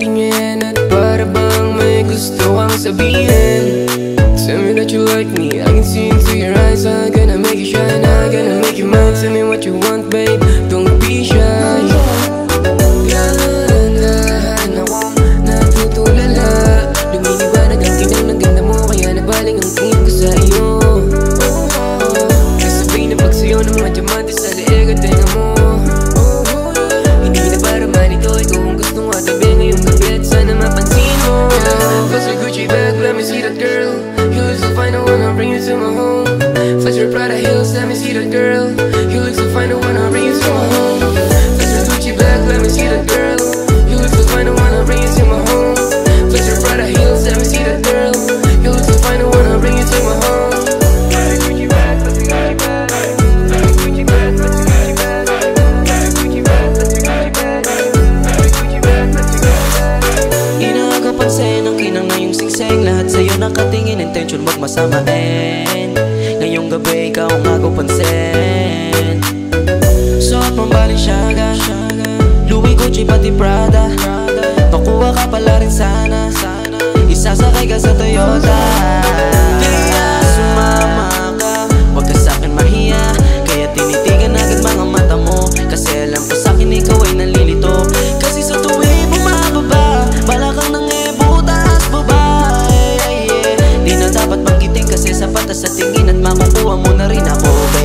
niya yan at para bang may gusto kang sabihin. Tell me that you like me, I can see into your eyes. I'm gonna make you shine, I'm gonna make you mine. Tell me what you want, babe, don't be shy. Dahan-dahan akong natutulala. Lumiliwanag ang tingnan ng ganda mo, kaya nabaling ang tingin ko sa iyo. Kasabay na pagsayo ng mga diamante sa leeg at tenga mo. Hindi na para manito, ikaw ang gustong katabi ngayong gabi at sana mapansin mo. Flex your Gucci bag, let me see that girl. You look so fine, I wanna bring you to my home. Flex your Prada heels, let me see that girl. You look so fine, I wanna bring you to my home. Flex your Gucci bag, let me see that girl. You look so fine, I wanna bring you to my home. Flex your Prada heels, let me see that girl. You look so fine, I wanna bring you to my home. Gucci bag, flex your Gucci bag. Gucci bag, flex your Gucci bag. Gucci bag, flex your Gucci bag. Gucci bag, flex your Gucci bag. Inakapansin ang kinang na yung singseng. Lahat sa'yo nakatingin, intention wag masamain. Ngayong gabi ikaw ang agaw pansin. Suot mong Balenciaga, Louis, Gucci, pati Prada. Makuha ka pala rin sana, isasakay ka sa Toyota. Kaya sumama ka, wag ka sa'kin mahiya. Kaya tinitigan agad mga mata mo, kasi alam ko sa'kin ikaw ay nalilito. Kasi sa tuwing bumababa, bala kang nangibo, taas baba. Di na dapat banggitin kasi sapat sa tingin at makukuha mo na rin ako, baby.